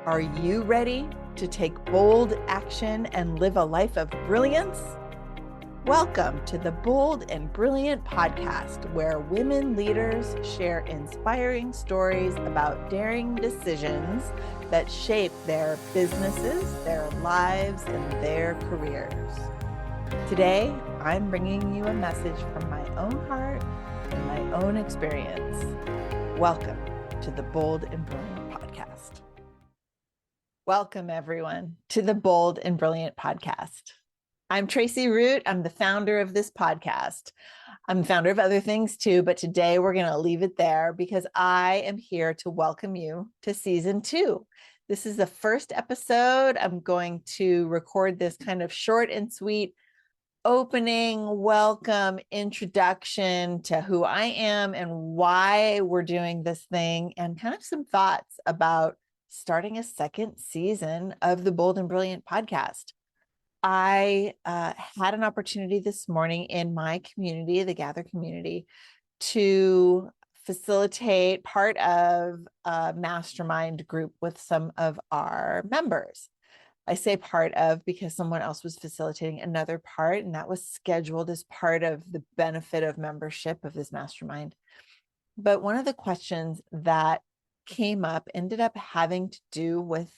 Are you ready to take bold action and live a life of brilliance? Welcome to the Bold and Brilliant podcast, where women leaders share inspiring stories about daring decisions that shape their businesses, their lives, and their careers. Today, I'm bringing you a message from my own heart and my own experience. Welcome to the Bold and Brilliant podcast. Welcome, everyone, to the Bold and Brilliant podcast. I'm Tracie Root. I'm the founder of this podcast. I'm the founder of other things too, but today we're going to leave it there because I am here to welcome you to season 2. This is the first episode. I'm going to record this kind of short and sweet opening, welcome, introduction to who I am and why we're doing this thing, and kind of some thoughts about starting a second season of the Bold and Brilliant podcast. I had an opportunity this morning in my community, the Gather community, to facilitate part of a mastermind group with some of our members. I say part of because someone else was facilitating another part, and that was scheduled as part of the benefit of membership of this mastermind. But one of the questions that came up ended up having to do with,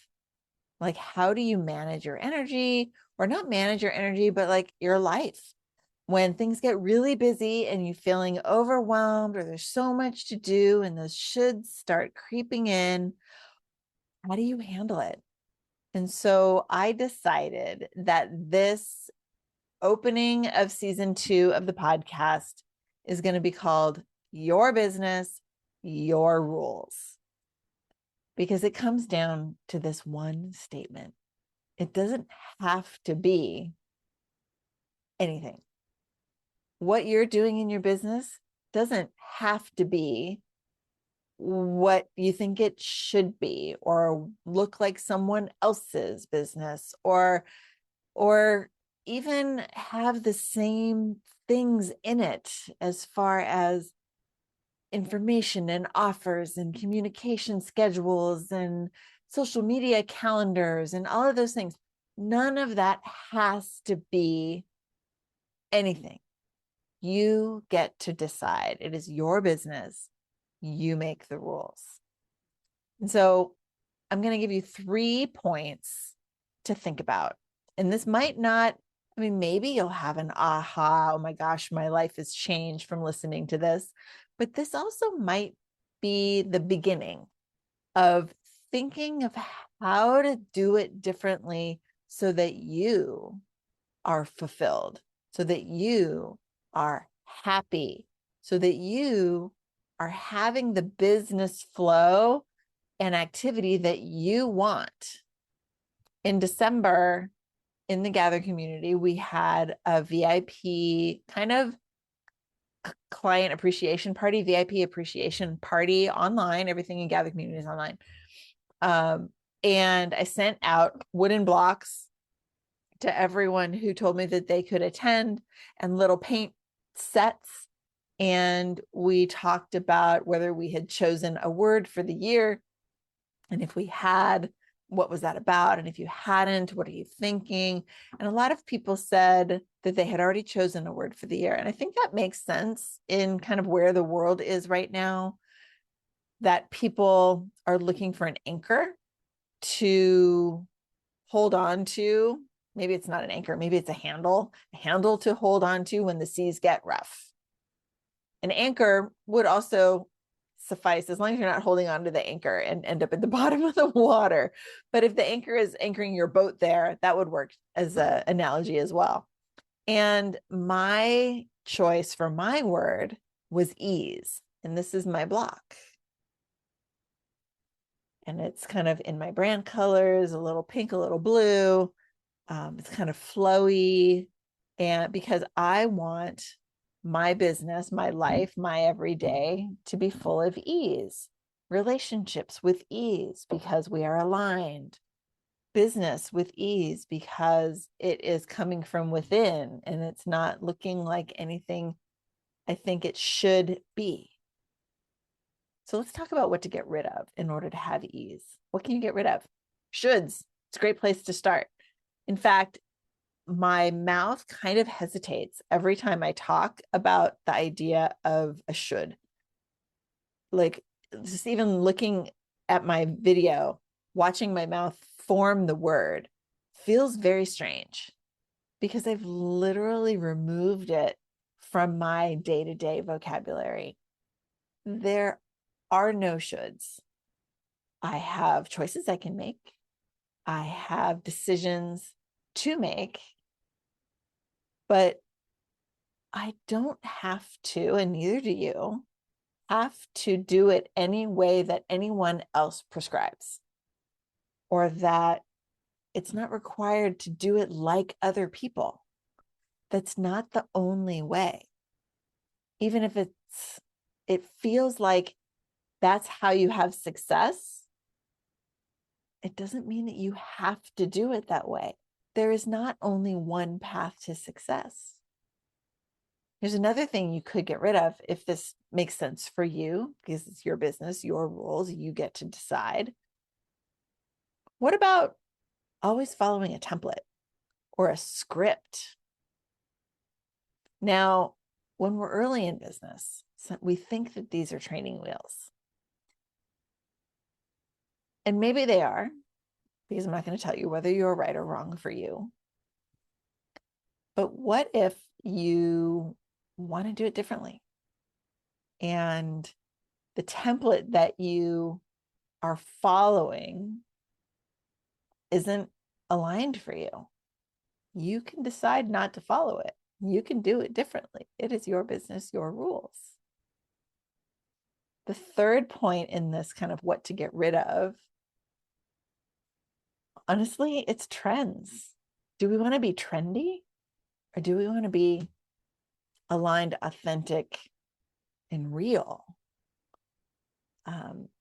like, how do you manage your energy, or not manage your energy, but like your life when things get really busy and you're feeling overwhelmed, or there's so much to do and those shoulds start creeping in. How do you handle it? And so I decided that this opening of season 2 of the podcast is going to be called Your Business, Your Rules. Because it comes down to this one statement. It doesn't have to be anything. What you're doing in your business doesn't have to be what you think it should be, or look like someone else's business, or even have the same things in it as far as information and offers and communication schedules and social media calendars and all of those things. None of that has to be anything. You get to decide. It is your business. You make the rules. And so I'm going to give you 3 points to think about. And this might not, maybe you'll have an aha, oh my gosh, my life has changed from listening to this. But this also might be the beginning of thinking of how to do it differently so that you are fulfilled, so that you are happy, so that you are having the business flow and activity that you want. In December, in the Gather community, we had a VIP kind of client appreciation party, VIP appreciation party online. Everything in Gather community is online. And I sent out wooden blocks to everyone who told me that they could attend, and little paint sets. And we talked about whether we had chosen a word for the year. And if we had, what was that about? And if you hadn't, what are you thinking? And a lot of people said that they had already chosen a word for the year. And I think that makes sense in kind of where the world is right now, that people are looking for an anchor to hold on to. Maybe it's not an anchor, maybe it's a handle to hold on to when the seas get rough. An anchor would also suffice as long as you're not holding on to the anchor and end up at the bottom of the water. But if the anchor is anchoring your boat there, that would work as an analogy as well. And my choice for my word was ease. And this is my block. And it's kind of in my brand colors, a little pink, a little blue. It's kind of flowy. And because I want my business, my life, my everyday to be full of ease, relationships with ease because we are aligned, business with ease because it is coming from within and it's not looking like anything I think it should be. So let's talk about what to get rid of in order to have ease. What can you get rid of? Shoulds. It's a great place to start. In fact, my mouth kind of hesitates every time I talk about the idea of a should. Like, just even looking at my video, watching my mouth form the word feels very strange because I've literally removed it from my day-to-day vocabulary. There are no shoulds. I have choices I can make. I have decisions to make, but I don't have to, and neither do you, have to do it any way that anyone else prescribes, or that it's not required to do it like other people. That's not the only way. Even if it feels like that's how you have success, it doesn't mean that you have to do it that way. There is not only one path to success. Here's another thing you could get rid of if this makes sense for you, because it's your business, your rules, you get to decide. What about always following a template or a script? Now, when we're early in business, we think that these are training wheels. And maybe they are, because I'm not going to tell you whether you're right or wrong for you. But what if you want to do it differently? And the template that you are following isn't aligned for you. You can decide not to follow it. You can do it differently. It is your business, your rules. The third point in this kind of what to get rid of, honestly, it's trends. Do we want to be trendy, or do we want to be aligned, authentic, and real?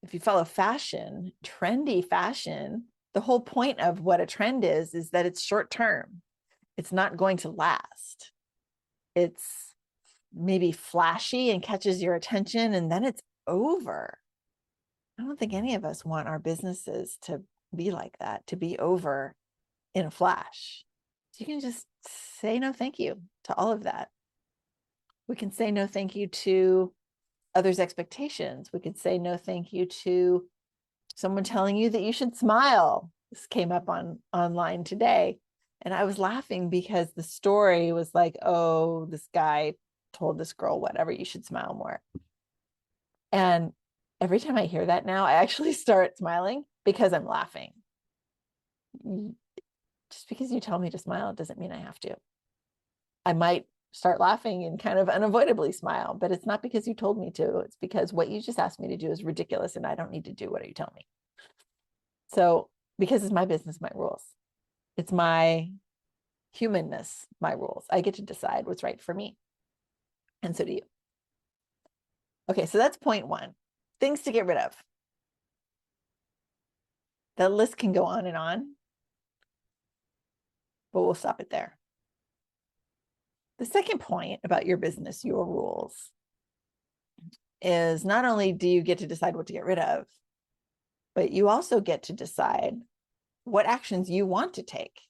If you follow fashion, trendy fashion, the whole point of what a trend is that it's short term. It's not going to last. It's maybe flashy and catches your attention, and then it's over. I don't think any of us want our businesses to be like that, to be over in a flash. So you can just say no thank you to all of that. We can say no thank you to others' expectations. We could say no thank you to someone telling you that you should smile. This came up online today, and I was laughing because the story was like, oh, this guy told this girl, whatever, you should smile more. And every time I hear that now, I actually start smiling because I'm laughing. Just because you tell me to smile doesn't mean I have to. I might start laughing and kind of unavoidably smile, but it's not because you told me to. It's because what you just asked me to do is ridiculous, and I don't need to do what you tell me. So, because it's my business, my rules. It's my humanness, my rules. I get to decide what's right for me. And so do you. Okay, so that's point one. Things to get rid of. The list can go on, but we'll stop it there. The second point about your business, your rules, is not only do you get to decide what to get rid of, but you also get to decide what actions you want to take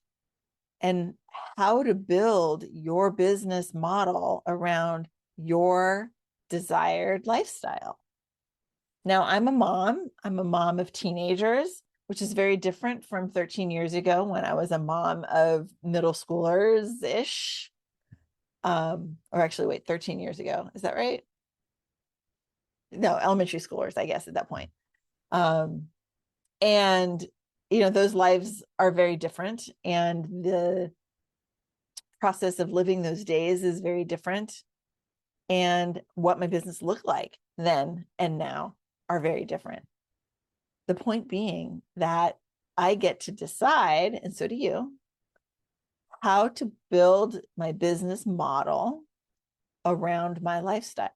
and how to build your business model around your desired lifestyle. Now, I'm a mom of teenagers, which is very different from 13 years ago when I was a mom of middle schoolers-ish. Or actually, wait, 13 years ago. Is that right? No, elementary schoolers, I guess, at that point. And, those lives are very different. And the process of living those days is very different. And what my business looked like then and now are very different. The point being that I get to decide, and so do you, how to build my business model around my lifestyle.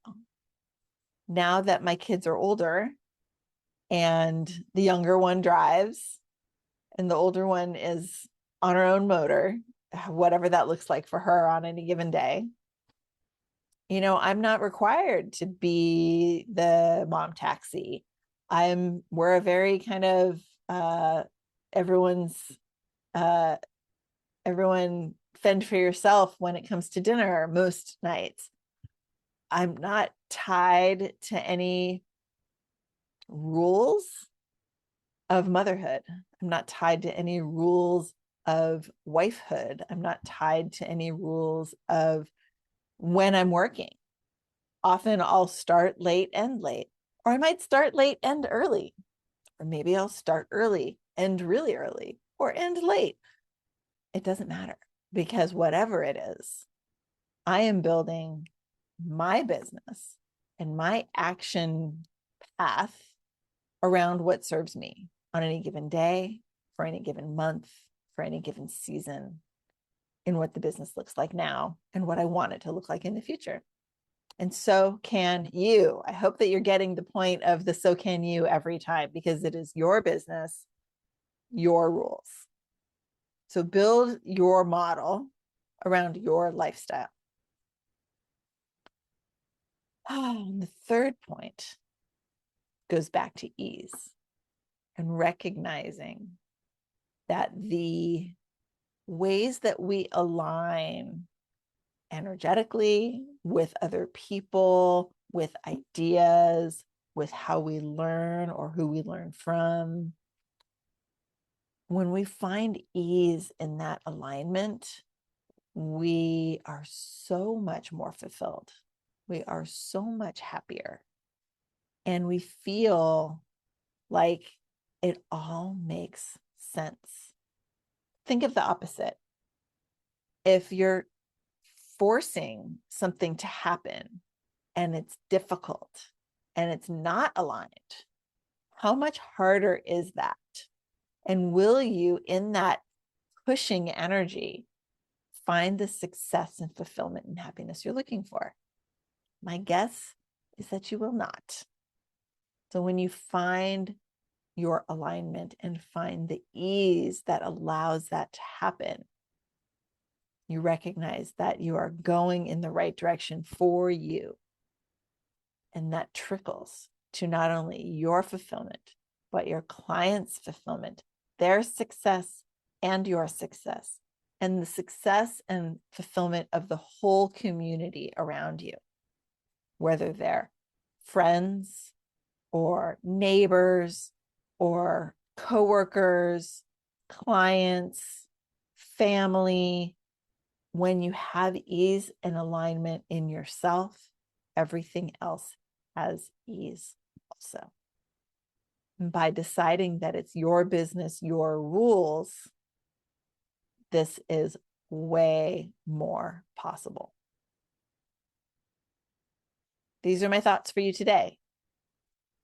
Now that my kids are older and the younger one drives and the older one is on her own motor, whatever that looks like for her on any given day, I'm not required to be the mom taxi. We're a very kind of everyone fend for yourself when it comes to dinner most nights. I'm not tied to any rules of motherhood. I'm not tied to any rules of wifehood. I'm not tied to any rules of when I'm working. Often I'll start late, end late, or I might start late, end early, or maybe I'll start early, end really early, or end late. It doesn't matter, because whatever it is, I am building my business and my action path around what serves me on any given day, for any given month, for any given season, in what the business looks like now and what I want it to look like in the future. And so can you. I hope that you're getting the point of the so can you every time, because it is your business, your rules. So build your model around your lifestyle. And the third point goes back to ease and recognizing that the ways that we align energetically with other people, with ideas, with how we learn or who we learn from, when we find ease in that alignment, we are so much more fulfilled. We are so much happier. And we feel like it all makes sense. Think of the opposite. If you're forcing something to happen and it's difficult and it's not aligned, how much harder is that? And will you, in that pushing energy, find the success and fulfillment and happiness you're looking for? My guess is that you will not. So when you find your alignment and find the ease that allows that to happen, you recognize that you are going in the right direction for you. And that trickles to not only your fulfillment, but your clients' fulfillment, their success and your success, and the success and fulfillment of the whole community around you, whether they're friends or neighbors or coworkers, clients, family. When you have ease and alignment in yourself, everything else has ease also. And by deciding that it's your business, your rules, this is way more possible. These are my thoughts for you today.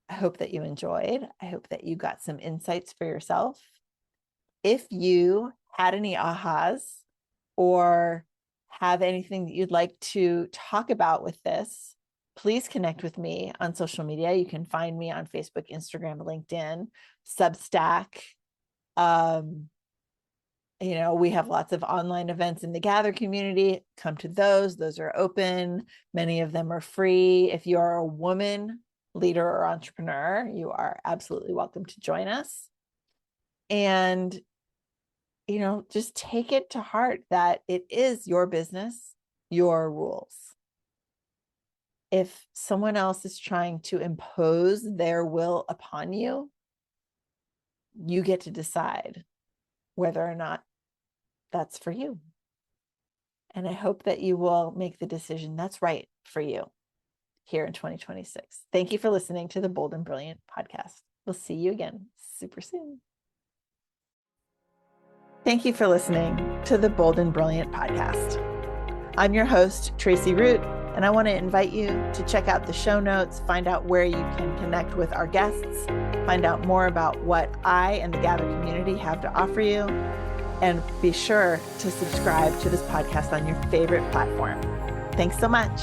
I hope that you enjoyed. I hope that you got some insights for yourself. If you had any ahas or have anything that you'd like to talk about with this, please connect with me on social media. You can find me on Facebook, Instagram, LinkedIn, Substack. We have lots of online events in the Gather community. Come to those. Those are open. Many of them are free. If you are a woman leader or entrepreneur, you are absolutely welcome to join us. And just take it to heart that it is your business, your rules. If someone else is trying to impose their will upon you, you get to decide whether or not that's for you. And I hope that you will make the decision that's right for you here in 2026. Thank you for listening to the Bold and Brilliant podcast. We'll see you again super soon. Thank you for listening to the Bold and Brilliant podcast. I'm your host, Tracie Root, and I want to invite you to check out the show notes, find out where you can connect with our guests, find out more about what I and the Gather community have to offer you, and be sure to subscribe to this podcast on your favorite platform. Thanks so much.